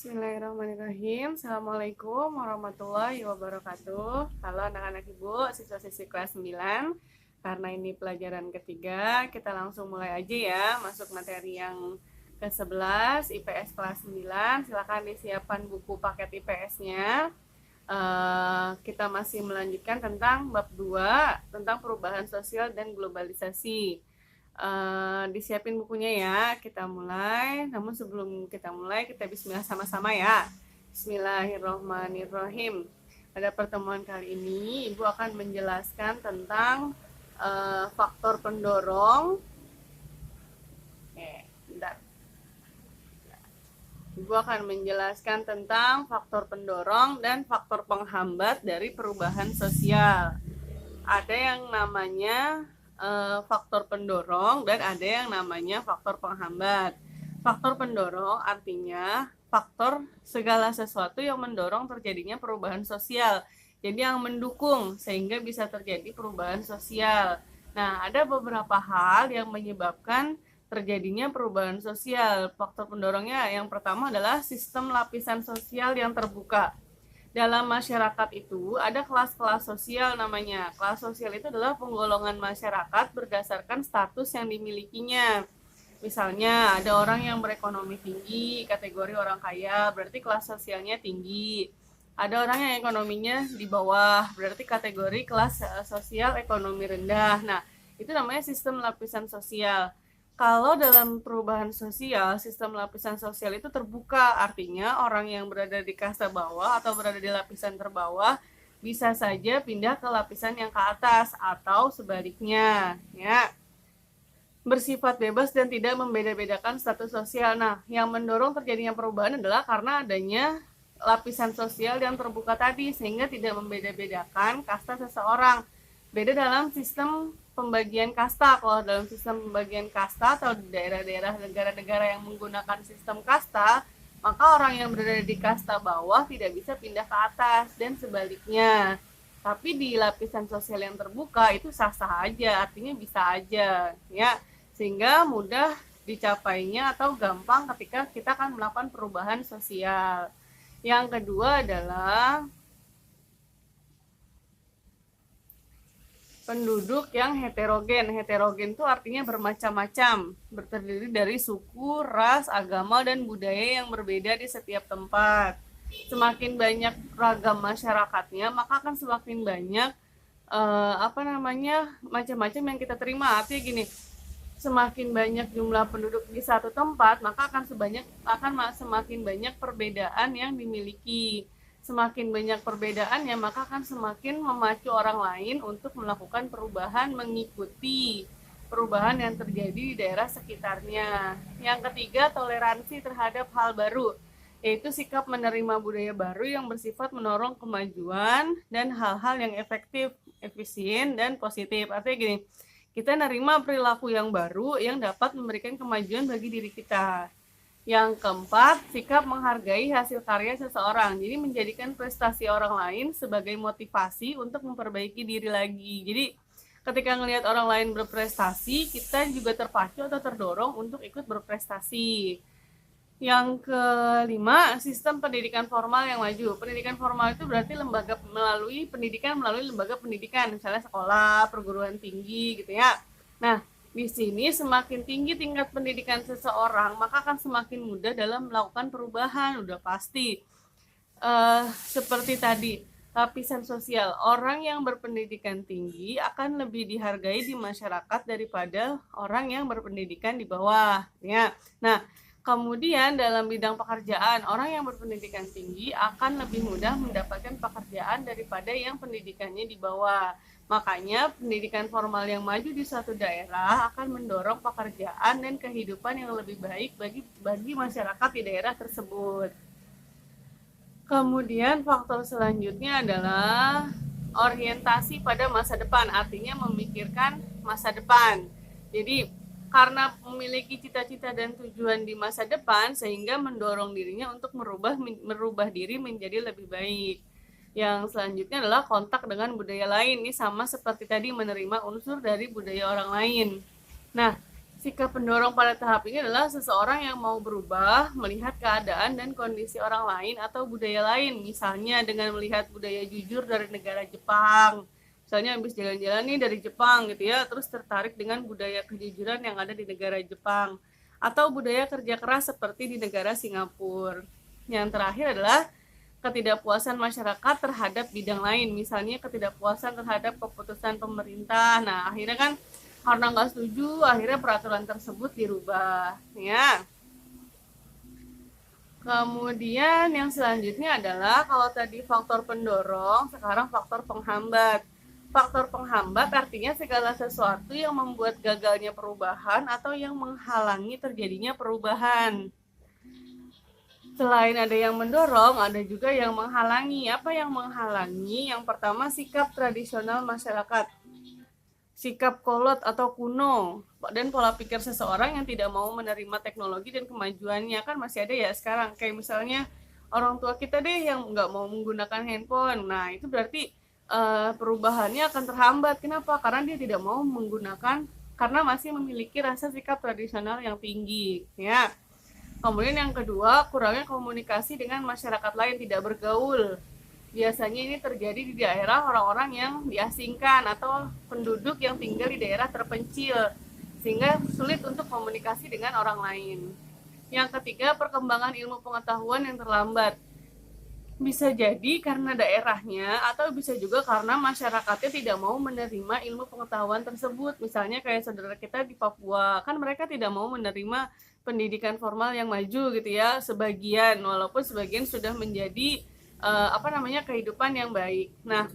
Bismillahirrahmanirrahim. Assalamualaikum warahmatullahi wabarakatuh. Halo anak-anak ibu, siswa-siswi kelas 9. Karena ini pelajaran ketiga, kita langsung mulai aja ya. Masuk materi yang ke-11, IPS kelas 9. Silakan disiapkan buku paket IPS-nya. Kita masih melanjutkan tentang bab 2, tentang perubahan sosial dan globalisasi. Disiapin bukunya ya, kita mulai. Namun sebelum kita mulai, kita bismillah sama-sama ya. Bismillahirrohmanirrohim. Pada pertemuan kali ini Ibu akan menjelaskan tentang faktor pendorong. Bentar. Ibu akan menjelaskan tentang faktor pendorong dan faktor penghambat dari perubahan sosial. Ada yang namanya faktor pendorong dan ada yang namanya faktor penghambat. Faktor pendorong artinya faktor segala sesuatu yang mendorong terjadinya perubahan sosial. Jadi yang mendukung sehingga bisa terjadi perubahan sosial. Nah, ada beberapa hal yang menyebabkan terjadinya perubahan sosial. Faktor pendorongnya yang pertama adalah sistem lapisan sosial yang terbuka. Dalam masyarakat itu ada kelas-kelas sosial namanya. Kelas sosial itu adalah penggolongan masyarakat berdasarkan status yang dimilikinya. Misalnya ada orang yang berekonomi tinggi, kategori orang kaya, berarti kelas sosialnya tinggi. Ada orang yang ekonominya di bawah, berarti kategori kelas sosial ekonomi rendah. Nah, itu namanya sistem lapisan sosial. Kalau dalam perubahan sosial, sistem lapisan sosial itu terbuka, artinya orang yang berada di kasta bawah atau berada di lapisan terbawah bisa saja pindah ke lapisan yang ke atas atau sebaliknya, ya. Bersifat bebas dan tidak membeda-bedakan status sosial. Nah, yang mendorong terjadinya perubahan adalah karena adanya lapisan sosial yang terbuka tadi, sehingga tidak membeda-bedakan kasta seseorang. Beda dalam sistem pembagian kasta. Kalau dalam sistem pembagian kasta atau di daerah-daerah negara-negara yang menggunakan sistem kasta, maka orang yang berada di kasta bawah tidak bisa pindah ke atas dan sebaliknya. Tapi di lapisan sosial yang terbuka itu sah-sah aja, artinya bisa aja, ya, sehingga mudah dicapainya atau gampang ketika kita akan melakukan perubahan sosial. Yang kedua adalah penduduk yang heterogen. Heterogen itu artinya bermacam-macam, terdiri dari suku, ras, agama, dan budaya yang berbeda di setiap tempat. Semakin banyak ragam masyarakatnya, maka akan semakin banyak macam-macam yang kita terima. Artinya gini, semakin banyak jumlah penduduk di satu tempat, maka akan semakin banyak perbedaan yang dimiliki. Semakin banyak perbedaannya, maka akan semakin memacu orang lain untuk melakukan perubahan mengikuti perubahan yang terjadi di daerah sekitarnya. Yang ketiga, toleransi terhadap hal baru, yaitu sikap menerima budaya baru yang bersifat mendorong kemajuan dan hal-hal yang efektif, efisien, dan positif. Artinya gini, kita nerima perilaku yang baru yang dapat memberikan kemajuan bagi diri kita. Yang keempat, sikap menghargai hasil karya seseorang. Jadi menjadikan prestasi orang lain sebagai motivasi untuk memperbaiki diri lagi. Jadi ketika melihat orang lain berprestasi, kita juga terpacu atau terdorong untuk ikut berprestasi. Yang kelima, sistem pendidikan formal yang maju. Pendidikan formal itu berarti melalui lembaga pendidikan, misalnya sekolah, perguruan tinggi gitu ya. Nah, di sini semakin tinggi tingkat pendidikan seseorang, maka akan semakin mudah dalam melakukan perubahan, udah pasti. Seperti tadi, lapisan sosial. Orang yang berpendidikan tinggi akan lebih dihargai di masyarakat daripada orang yang berpendidikan di bawah. Ya. Nah, kemudian dalam bidang pekerjaan, orang yang berpendidikan tinggi akan lebih mudah mendapatkan pekerjaan daripada yang pendidikannya di bawah. Makanya pendidikan formal yang maju di suatu daerah akan mendorong pekerjaan dan kehidupan yang lebih baik bagi masyarakat di daerah tersebut. Kemudian faktor selanjutnya adalah orientasi pada masa depan, artinya memikirkan masa depan. Jadi karena memiliki cita-cita dan tujuan di masa depan, sehingga mendorong dirinya untuk merubah diri menjadi lebih baik. Yang selanjutnya adalah kontak dengan budaya lain. Ini sama seperti tadi, menerima unsur dari budaya orang lain. Nah, Sikap pendorong pada tahap ini adalah seseorang yang mau berubah, melihat keadaan dan kondisi orang lain atau budaya lain. Misalnya dengan melihat budaya jujur dari negara Jepang. Misalnya habis jalan-jalan nih dari Jepang gitu ya, terus tertarik dengan budaya kejujuran yang ada di negara Jepang. Atau budaya kerja keras seperti di negara Singapura. Yang terakhir adalah ketidakpuasan masyarakat terhadap bidang lain. Misalnya ketidakpuasan terhadap keputusan pemerintah. Nah, akhirnya kan karena nggak setuju, akhirnya peraturan tersebut dirubah, ya. Kemudian yang selanjutnya adalah kalau tadi faktor pendorong, sekarang faktor penghambat. Faktor penghambat artinya segala sesuatu yang membuat gagalnya perubahan atau yang menghalangi terjadinya perubahan. Selain ada yang mendorong, ada juga yang menghalangi. Apa yang menghalangi? Yang pertama, sikap tradisional masyarakat. Sikap kolot atau kuno dan pola pikir seseorang yang tidak mau menerima teknologi dan kemajuannya. Kan masih ada ya sekarang, kayak misalnya orang tua kita deh yang nggak mau menggunakan handphone. Nah itu berarti perubahannya akan terhambat. Kenapa? Karena dia tidak mau menggunakan, karena masih memiliki rasa sikap tradisional yang tinggi, ya. Kemudian yang kedua, kurangnya komunikasi dengan masyarakat lain, tidak bergaul. Biasanya ini terjadi di daerah orang-orang yang diasingkan atau penduduk yang tinggal di daerah terpencil, sehingga sulit untuk komunikasi dengan orang lain. Yang ketiga, perkembangan ilmu pengetahuan yang terlambat. Bisa jadi karena daerahnya atau bisa juga karena masyarakatnya tidak mau menerima ilmu pengetahuan tersebut. Misalnya kayak saudara kita di Papua, kan mereka tidak mau menerima pendidikan formal yang maju gitu ya, sebagian, walaupun sebagian sudah menjadi kehidupan yang baik. Nah,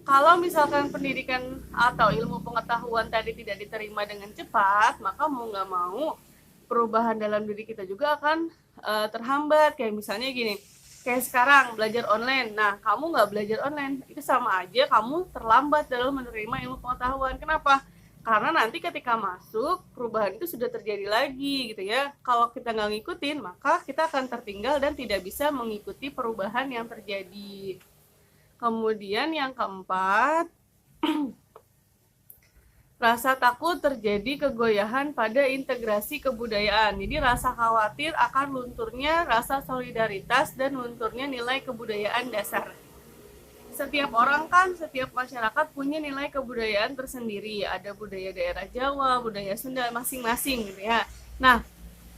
kalau misalkan pendidikan atau ilmu pengetahuan tadi tidak diterima dengan cepat, maka mau nggak mau perubahan dalam diri kita juga akan terhambat. Kayak misalnya gini, kayak sekarang belajar online. Nah, kamu nggak belajar online, itu sama aja kamu terlambat dalam menerima ilmu pengetahuan. Kenapa? Karena nanti ketika masuk, perubahan itu sudah terjadi lagi gitu ya. Kalau kita nggak ngikutin, maka kita akan tertinggal dan tidak bisa mengikuti perubahan yang terjadi. Kemudian yang keempat, rasa takut terjadi kegoyahan pada integrasi kebudayaan. Jadi rasa khawatir akan lunturnya rasa solidaritas dan lunturnya nilai kebudayaan dasar. Setiap orang kan, setiap masyarakat punya nilai kebudayaan tersendiri. Ada budaya daerah Jawa, budaya Sunda masing-masing gitu ya. Nah,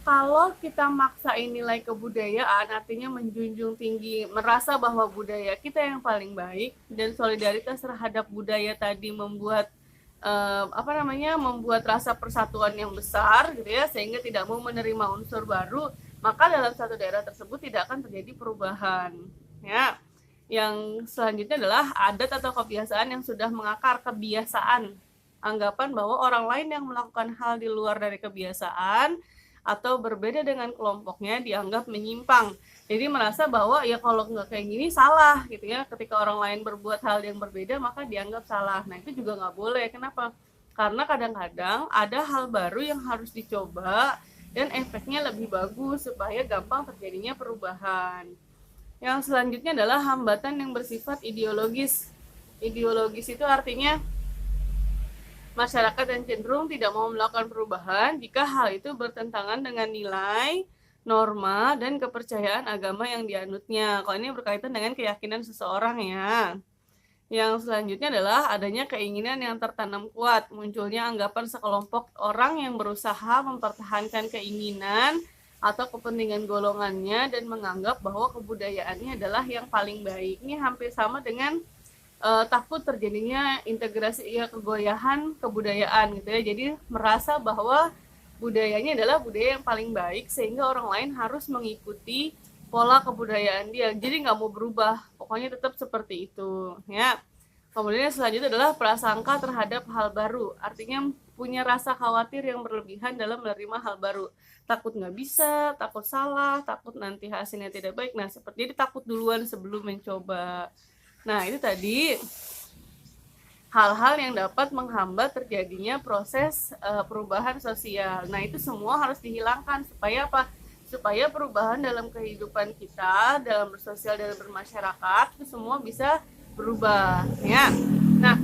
kalau kita maksain nilai kebudayaan, artinya menjunjung tinggi, merasa bahwa budaya kita yang paling baik dan solidaritas terhadap budaya tadi membuat membuat rasa persatuan yang besar gitu ya, sehingga tidak mau menerima unsur baru, maka dalam satu daerah tersebut tidak akan terjadi perubahan, ya. Yang selanjutnya adalah adat atau kebiasaan yang sudah mengakar. Kebiasaan, anggapan bahwa orang lain yang melakukan hal di luar dari kebiasaan atau berbeda dengan kelompoknya dianggap menyimpang. Jadi merasa bahwa ya kalau nggak kayak gini salah gitu ya. Ketika orang lain berbuat hal yang berbeda maka dianggap salah. Nah itu juga nggak boleh. Kenapa? Karena kadang-kadang ada hal baru yang harus dicoba dan efeknya lebih bagus supaya gampang terjadinya perubahan. Yang selanjutnya adalah hambatan yang bersifat ideologis. Ideologis itu artinya masyarakat yang cenderung tidak mau melakukan perubahan jika hal itu bertentangan dengan nilai, norma, dan kepercayaan agama yang dianutnya. Kalau ini berkaitan dengan keyakinan seseorang ya. Yang selanjutnya adalah adanya keinginan yang tertanam kuat. Munculnya anggapan sekelompok orang yang berusaha mempertahankan keinginan atau kepentingan golongannya dan menganggap bahwa kebudayaannya adalah yang paling baik. Ini hampir sama dengan takut terjadinya integrasi kegoyahan kebudayaan gitu ya. Jadi merasa bahwa budayanya adalah budaya yang paling baik sehingga orang lain harus mengikuti pola kebudayaan dia. Jadi nggak mau berubah, pokoknya tetap seperti itu ya. Kemudian selanjutnya adalah prasangka terhadap hal baru. Artinya punya rasa khawatir yang berlebihan dalam menerima hal baru. Takut nggak bisa, takut salah, takut nanti hasilnya tidak baik. Nah, seperti ini takut duluan sebelum mencoba. Nah, itu tadi hal-hal yang dapat menghambat terjadinya proses perubahan sosial. Nah, itu semua harus dihilangkan supaya apa? Supaya perubahan dalam kehidupan kita, dalam bersosial, dalam bermasyarakat, itu semua bisa berubah ya. Nah,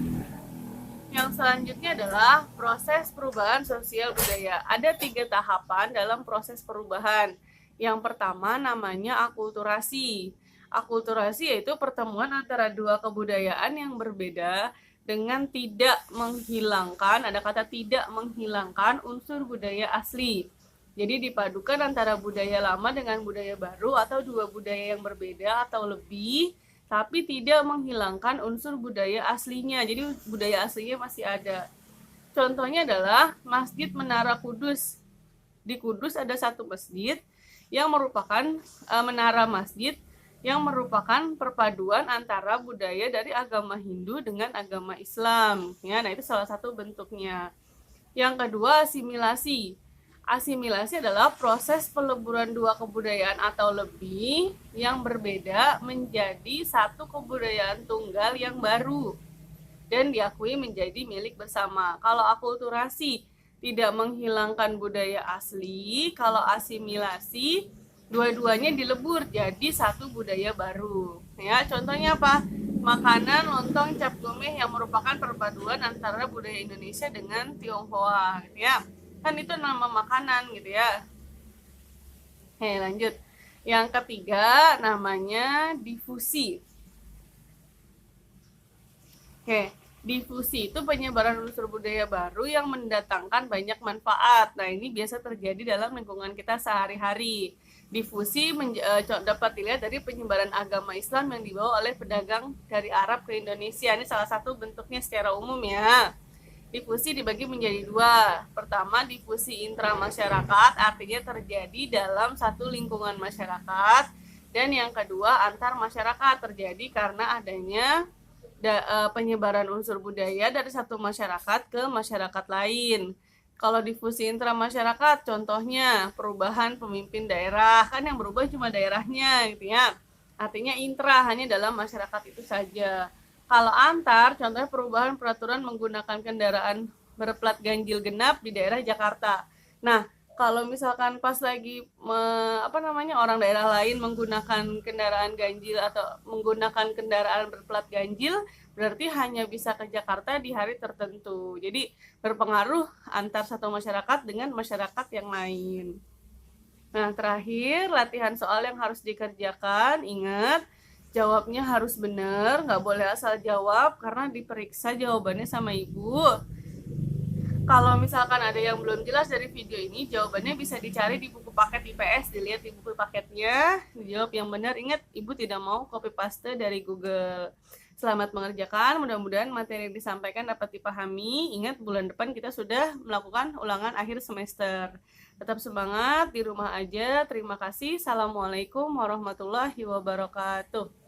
Yang selanjutnya adalah proses perubahan sosial budaya. Ada 3 tahapan dalam proses perubahan. Yang pertama namanya akulturasi. Akulturasi yaitu pertemuan antara dua kebudayaan yang berbeda dengan tidak menghilangkan, ada kata tidak menghilangkan unsur budaya asli. Jadi dipadukan antara budaya lama dengan budaya baru atau dua budaya yang berbeda atau lebih, tapi tidak menghilangkan unsur budaya aslinya. Jadi budaya aslinya masih ada. Contohnya adalah Masjid Menara Kudus. Di Kudus ada satu masjid yang merupakan menara masjid yang merupakan perpaduan antara budaya dari agama Hindu dengan agama Islam. Ya, nah itu salah satu bentuknya. Yang kedua, asimilasi. Asimilasi adalah proses peleburan dua kebudayaan atau lebih yang berbeda menjadi satu kebudayaan tunggal yang baru dan diakui menjadi milik bersama. Kalau akulturasi tidak menghilangkan budaya asli, kalau asimilasi dua-duanya dilebur jadi satu budaya baru. Ya, contohnya apa? Makanan lontong cap gomeh yang merupakan perpaduan antara budaya Indonesia dengan Tionghoa, gitu ya. Kan itu nama makanan gitu ya. Lanjut. Yang ketiga namanya difusi. Difusi itu penyebaran unsur budaya baru yang mendatangkan banyak manfaat. Nah, ini biasa terjadi dalam lingkungan kita sehari-hari. Difusi dapat dilihat dari penyebaran agama Islam yang dibawa oleh pedagang dari Arab ke Indonesia. Ini salah satu bentuknya secara umum ya. Difusi dibagi menjadi dua. Pertama, difusi intramasyarakat, artinya terjadi dalam satu lingkungan masyarakat. Dan yang kedua, antar masyarakat, terjadi karena adanya penyebaran unsur budaya dari satu masyarakat ke masyarakat lain. Kalau difusi intramasyarakat, contohnya perubahan pemimpin daerah, kan yang berubah cuma daerahnya gitu ya. Artinya intra, hanya dalam masyarakat itu saja. Kalau antar, contohnya perubahan peraturan menggunakan kendaraan berplat ganjil genap di daerah Jakarta. Nah, kalau misalkan pas lagi orang daerah lain menggunakan kendaraan ganjil atau menggunakan kendaraan berplat ganjil, berarti hanya bisa ke Jakarta di hari tertentu. Jadi berpengaruh antar satu masyarakat dengan masyarakat yang lain. Nah, terakhir latihan soal yang harus dikerjakan. Ingat, jawabnya harus benar, nggak boleh asal jawab karena diperiksa jawabannya sama ibu. Kalau misalkan ada yang belum jelas dari video ini, jawabannya bisa dicari di buku paket IPS, dilihat di buku paketnya, dijawab yang benar. Ingat, ibu tidak mau copy paste dari Google. Selamat mengerjakan, mudah-mudahan materi yang disampaikan dapat dipahami. Ingat, bulan depan kita sudah melakukan ulangan akhir semester. Tetap semangat, di rumah aja. Terima kasih. Assalamualaikum warahmatullahi wabarakatuh.